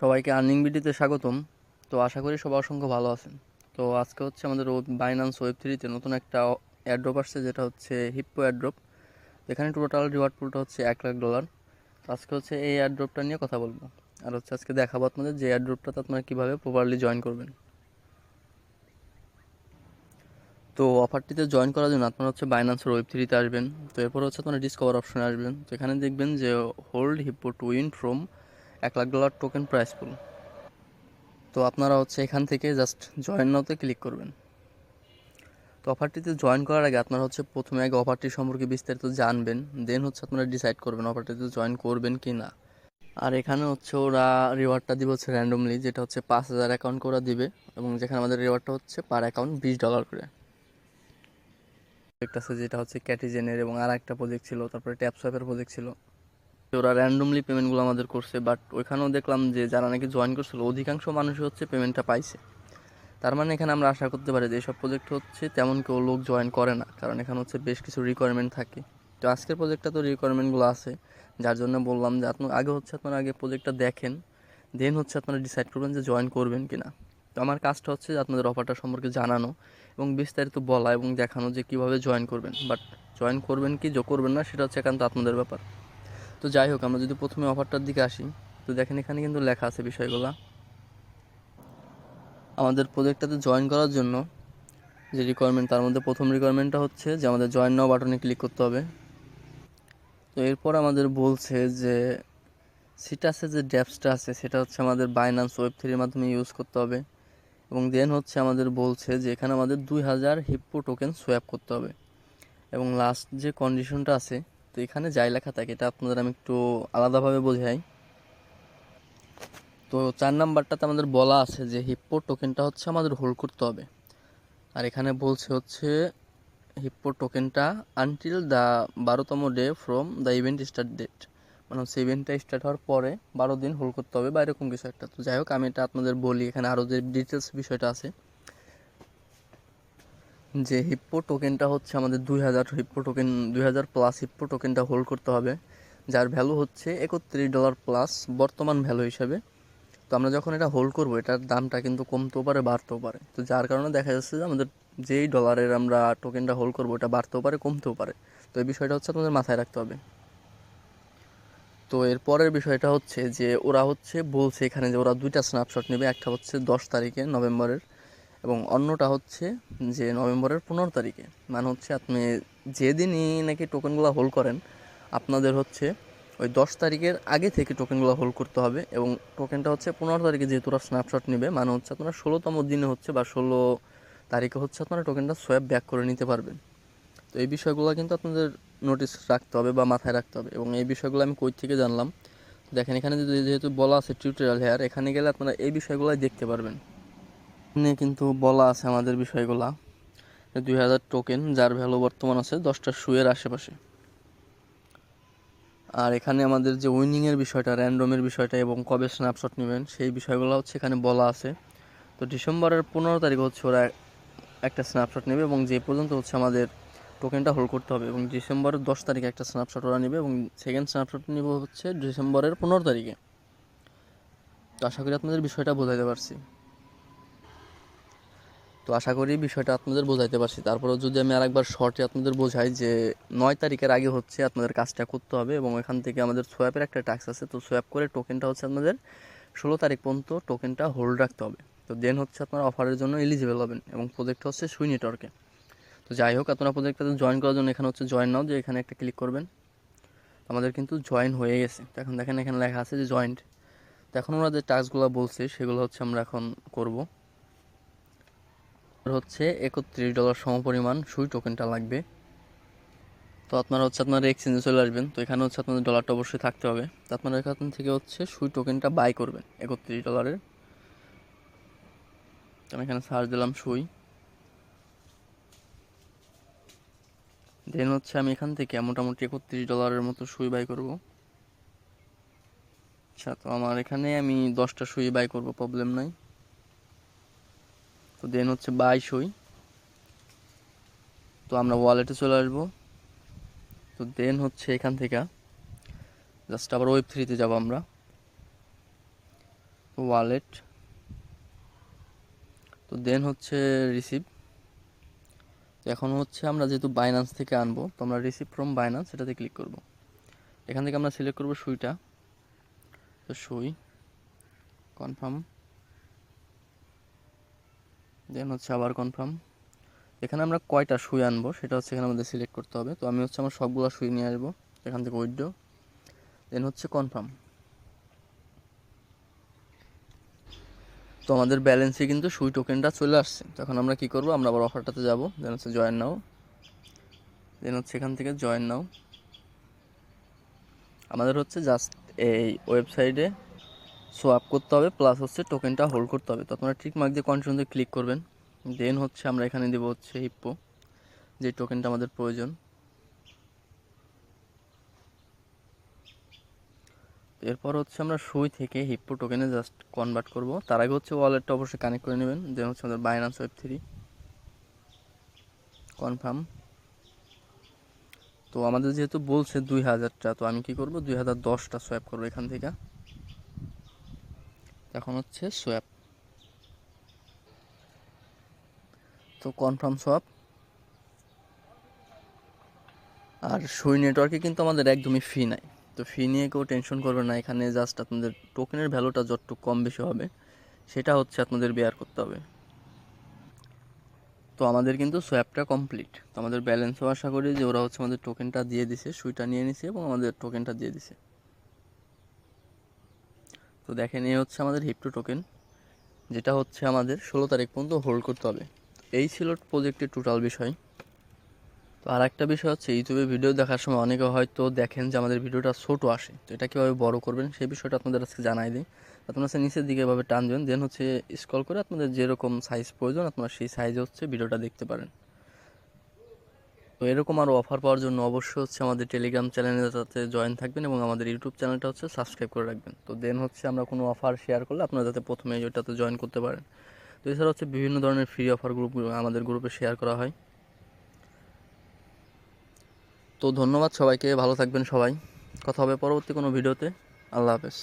সবাইকে আর্নিং ভিডিওতে স্বাগতম। তো আশা করি সবাই অসংখ্য ভালো আছেন। তো আজকে হচ্ছে আমাদের বাইন্যান্স ওয়েব3তে নতুন একটা এয়ারড্রপ আসছে, যেটা হচ্ছে হিপ্পো এয়ারড্রপ। এখানে টোটাল রিওয়ার্ড পুলটা হচ্ছে $1,00,000। তো আজকে হচ্ছে এই এয়ারড্রপটা নিয়ে কথা বলবো, আর হচ্ছে আজকে দেখাবো আপনাদের যে এয়ারড্রপটাতে আপনারা কীভাবে প্রপারলি জয়েন করবেন। তো অফারটিতে জয়েন করার জন্য আপনারা হচ্ছে বাইন্যান্সের ওয়েব3তে আসবেন। তো এরপর হচ্ছে আপনারা ডিসকভার অপশনে আসবেন। তো এখানে দেখবেন যে hold Hippo to win from $1,00,000 token prize pool. তো আপনারা হচ্ছে এখান থেকে জাস্ট জয়েন নাওতে ক্লিক করবেন। তো অফারটিতে জয়েন করার আগে আপনারা হচ্ছে প্রথমে আগে অফারটি সম্পর্কে বিস্তারিত জানবেন, দেন হচ্ছে আপনারা ডিসাইড করবেন অফারটিতে জয়েন করবেন কি না। আর এখানে হচ্ছে ওরা রিওয়ার্ডটা দিবে হচ্ছে র্যান্ডমলি, যেটা হচ্ছে 5,000 অ্যাকাউন্ট করে দিবে, এবং যেখানে আমাদের রিওয়ার্ডটা হচ্ছে পার অ্যাকাউন্ট $20 করে। প্রজেক্ট আছে যেটা হচ্ছে ক্যাটিজেনের, এবং আর একটা প্রজেক্ট ছিল, তারপরে ট্যাপসোয়াপের প্রজেক্ট ছিল। ওরা র্যান্ডমলি পেমেন্টগুলো আমাদের করছে, বাট ওইখানেও দেখলাম যে যারা নাকি জয়েন করছিল অধিকাংশ মানুষই হচ্ছে পেমেন্টটা পাইছে। তার মানে এখানে আমরা আশা করতে পারি যে এইসব প্রজেক্ট হচ্ছে তেমন কেউ লোক জয়েন করে না, কারণ এখানে হচ্ছে বেশ কিছু রিকোয়ারমেন্ট থাকে। তো আজকের প্রজেক্টটা তো রিকোয়ারমেন্টগুলো আছে, যার জন্য বললাম যে আপনারা আগে প্রজেক্টটা দেখেন, দেন হচ্ছে আপনারা ডিসাইড করবেন যে জয়েন করবেন কি না। তো আমার কাজটা হচ্ছে যে আপনাদের অফারটা সম্পর্কে জানানো এবং বিস্তারিত বলা এবং দেখানো যে কীভাবে জয়েন করবেন, বাট জয়েন করবেন কি করবেন না সেটা হচ্ছে একান্ত আপনাদের ব্যাপার। তো যাই হোক, আমরা যদি প্রথমে অফারটার দিকে আসি, তো দেখেন এখানে কিন্তু লেখা আছে বিষয়গুলো। আমাদের প্রজেক্টটাতে জয়েন করার জন্য যে রিকোয়ারমেন্ট, তার মধ্যে প্রথম রিকোয়ারমেন্টটা হচ্ছে যে আমাদের জয়েন নাও বাটনে ক্লিক করতে হবে। তো এরপর আমাদের বলছে যে সিটাসে যে ড্যাপসটা আছে সেটা হচ্ছে আমাদের বাইন্যান্স ওয়েব3 এর মাধ্যমে ইউজ করতে হবে, এবং দেন হচ্ছে আমাদের বলছে যে এখানে আমাদের 2,000 হিপ্পো টোকেন সোয়াপ করতে হবে। এবং লাস্ট যে কন্ডিশনটা আছে, তো এখানে যাই লেখা থাকে এটা আপনাদের আমি একটু আলাদাভাবে বোঝাই। তো 4 নাম্বারটাতে আমাদের বলা আছে যে হিপ্পো টোকেনটা হচ্ছে আমাদের হোল্ড করতে হবে, আর এখানে বলছে হচ্ছে হিপ্পো টোকেনটা আনটিল দ্য 12তম day from the event start date, মানে হচ্ছে ইভেন্টটা স্টার্ট হওয়ার পরে 12 দিন হোল্ড করতে হবে বা এরকম কিছু একটা। তো যাই হোক, আমি এটা আপনাদের বলি, এখানে আরও যে ডিটেলস বিষয়টা আছে, যে হিপ্পো টোকেনটা হচ্ছে আমাদের 2,000 হিপ্পো টোকেন, 2,000 প্লাস হিপ্পো টোকেনটা হোল্ড করতে হবে, যার ভ্যালু হচ্ছে $31 প্লাস বর্তমান ভ্যালু হিসাবে। তো আমরা যখন এটা হোল্ড করবো, এটার দামটা কিন্তু কমতেও পারে বাড়তেও পারে। তো যার কারণে দেখা যাচ্ছে যে আমাদের যেই ডলারের আমরা টোকেনটা হোল্ড করবো, এটা বাড়তেও পারে কমতেও পারে। তো এই বিষয়টা হচ্ছে আপনাদের মাথায় রাখতে হবে। তো এর পরের বিষয়টা হচ্ছে যে ওরা হচ্ছে বলছে এখানে যে ওরা 2টা স্ন্যাপশট নেবে, একটা হচ্ছে 10 তারিখে নভেম্বরের, এবং অন্যটা হচ্ছে যে নভেম্বরের 15 তারিখে। মানে হচ্ছে আপনি যেদিনই নাকি টোকেনগুলো হোল্ড করেন, আপনাদের হচ্ছে ওই 10 তারিখের আগে থেকে টোকেনগুলো হোল্ড করতে হবে, এবং টোকেনটা হচ্ছে 15 তারিখে যেহেতু ওরা স্ন্যাপশট নেবে, মানে হচ্ছে আপনারা 16তম দিনে হচ্ছে বা 16 তারিখে হচ্ছে আপনারা টোকেনটা সোয়াপ ব্যাক করে নিতে পারবেন। তো এই বিষয়গুলো কিন্তু আপনাদের নোটিস রাখতে হবে বা মাথায় রাখতে হবে, এবং এই বিষয়গুলো আমি কই থেকে জানলাম দেখেন, এখানে যেহেতু বলা আছে টিউটোরিয়াল হেয়ার, এখানে গেলে আপনারা এই বিষয়গুলোই দেখতে পারবেন। এখানে কিন্তু বলা আছে আমাদের বিষয়গুলা, 2,000 টোকেন যার ভ্যালু বর্তমান আছে 10টা শুয়ের আশেপাশে। আর এখানে আমাদের যে উইনিংয়ের বিষয়টা, র্যান্ডমের বিষয়টা এবং কবে স্ন্যাপশট নেবেন সেই বিষয়গুলো হচ্ছে এখানে বলা আছে। তো ডিসেম্বরের 15 তারিখে হচ্ছে ওরা একটা স্ন্যাপশট নেবে, এবং যে পর্যন্ত হচ্ছে আমাদের টোকেনটা হোল্ড করতে হবে, এবং ডিসেম্বরের 10 তারিখে একটা স্ন্যাপশট ওরা নেবে, এবং সেকেন্ড স্ন্যাপশট নেব হচ্ছে ডিসেম্বরের 15 তারিখে। তো আশা করি আপনাদের বিষয়টা বোঝাতে পারছি। তো আশা করি বিষয়টা আপনাদের বোঝাইতে পারছি। তারপরেও যদি আমি আরেকবার শর্টে আপনাদের বোঝাই, যে 9 তারিখের আগে হচ্ছে আপনাদের কাজটা করতে হবে, এবং এখান থেকে আমাদের সোয়াপের একটা টাস্ক আছে। তো সোয়াপ করে টোকেনটা হচ্ছে আপনাদের 16 তারিখ পর্যন্ত টোকেনটা হোল্ড রাখতে হবে। তো দেন হচ্ছে আপনারা অফারের জন্য এলিজিবল হবেন, এবং প্রজেক্টটা হচ্ছে সুই নেটওয়ার্কে। তো যাই হোক, আপনারা প্রজেক্টটাতে জয়েন করার জন্য এখানে হচ্ছে জয়েন নাও, যে এখানে একটা ক্লিক করবেন। আমাদের কিন্তু জয়েন হয়ে গেছে। তো এখন দেখেন এখানে লেখা আছে যে জয়েন্ট। তো এখন ওরা যে টাস্কগুলো বলছে সেগুলো হচ্ছে আমরা এখন করব। হচ্ছে $31 সমপরিমাণ সুই টোকেনটা লাগবে। তো আপনারা হচ্ছে আপনারা এক্সচেঞ্জে চলে আসবেন। তো এখানে হচ্ছে আপনাদের ডলারটা অবশ্যই থাকতে হবে। তো আপনারা এখান থেকে হচ্ছে সুই টোকেনটা বাই করবেন $31। আমি এখানে সার্চ দিলাম সুই, দেন হচ্ছে আমি এখান থেকে মোটামুটি $31 মতো সুই বাই করব। আচ্ছা, তো আমার এখানে আমি 10টা সুই বাই করব, প্রবলেম নাই। তো দেন হচ্ছে বাই সুই। তো আমরা ওয়ালেটে চলে আসবো। তো দেন হচ্ছে এখান থেকে জাস্ট আবার ওয়েব3তে যাব আমরা। ওয়ালেট, তো দেন হচ্ছে রিসিভ। এখন হচ্ছে আমরা যেহেতু বাইন্যান্স থেকে আনবো, তো আমরা রিসিভ ফ্রম বাইন্যান্স এটাতে ক্লিক করব। এখান থেকে আমরা সিলেক্ট করব সুইটা, তো সুই কনফার্ম, দেন হচ্ছে আবার কনফার্ম। এখানে আমরা কয়টা সুই আনবো সেটা হচ্ছে এখানে আমাদের সিলেক্ট করতে হবে। তো আমি হচ্ছে আমার সবগুলো সুই নিয়ে আসবো, এখান থেকে উইথড্র, দেন হচ্ছে কনফার্ম। তো আমাদের ব্যালেন্সে কিন্তু সুই টোকেনটা চলে আসছে। তো এখন আমরা কি করব, আমরা আবার অফারটাতে যাব, দেন হচ্ছে জয়েন নাও, দেন হচ্ছে এখান থেকে জয়েন নাও। আমাদের হচ্ছে জাস্ট এই ওয়েবসাইটে সোয়াপ করতে হবে, প্লাস হচ্ছে টোকেনটা হোল্ড করতে হবে। তো আপনারা ঠিক মার্ক দিয়ে কন্টিনিউতে ক্লিক করবেন। দেন হচ্ছে আমরা এখানে দেবো হচ্ছে হিপ্পো, যে টোকেনটা আমাদের প্রয়োজন। এরপর হচ্ছে আমরা সুই থেকে হিপ্পো টোকেনে জাস্ট কনভার্ট করব। তার আগে হচ্ছে ওয়ালেটটা অবশ্যই কানেক্ট করে নেবেন। দেন হচ্ছে আমাদের বাইন্যান্স ওয়েব3 কনফার্ম। তো আমাদের যেহেতু বলছে 2000টা, তো আমি কি করব 2010টা সোয়াপ করবো এখান থেকে। এখন হচ্ছে সোয়াপ, তো কনফার্ম সোয়াপ। আর সুই নেটওয়ার্কে কিন্তু আমাদের একদমই ফি নাই, তো ফি নিয়ে কেউ টেনশন করবে না। এখানে জাস্ট আপনাদের টোকেনের ভ্যালুটা যতটুকু কম বেশি হবে সেটা হচ্ছে আপনাদের বেয়ার করতে হবে। তো আমাদের কিন্তু সোয়াপটা কমপ্লিট। তো আমাদের ব্যালেন্সও আশা করি যে ওরা হচ্ছে আমাদের টোকেনটা দিয়ে দিছে, সুইটা নিয়ে নিছে এবং আমাদের টোকেনটা দিয়ে দিছে। তো দেখেন এই হচ্ছে আমাদের হিপ্টো টোকেন, যেটা হচ্ছে আমাদের 16 তারিখ পর্যন্ত হোল্ড করতে হবে। এই ছিল প্রজেক্টের টোটাল বিষয়। তো আর একটা বিষয় হচ্ছে, ইউটিউবে ভিডিও দেখার সময় অনেকে হয়তো দেখেন যে আমাদের ভিডিওটা ছোটো আসে, তো এটা কীভাবে বড় করবেন সেই বিষয়টা আপনাদের আজকে জানাই দিই। আপনারা হচ্ছে নিচের দিকে এভাবে টান দেবেন, দেন হচ্ছে স্ক্রল করে আপনাদের যেরকম সাইজ প্রয়োজন আপনারা সেই সাইজে হচ্ছে ভিডিওটা দেখতে পারেন। তো এরকম আরও অফার পাওয়ার জন্য অবশ্যই হচ্ছে আমাদের টেলিগ্রাম চ্যানেলের সাথে জয়েন থাকবেন এবং আমাদের ইউটিউব চ্যানেলটা হচ্ছে সাবস্ক্রাইব করে রাখবেন। তো দেন হচ্ছে আমরা কোনো অফার শেয়ার করলে আপনারা যাতে প্রথমে ওইটাতে জয়েন করতে পারেন। তো এছাড়া হচ্ছে বিভিন্ন ধরনের ফ্রি অফার গ্রুপগুলো আমাদের গ্রুপে শেয়ার করা হয়। তো ধন্যবাদ সবাইকে, ভালো থাকবেন সবাই, কথা হবে পরবর্তী কোনো ভিডিওতে। আল্লাহ হাফেজ।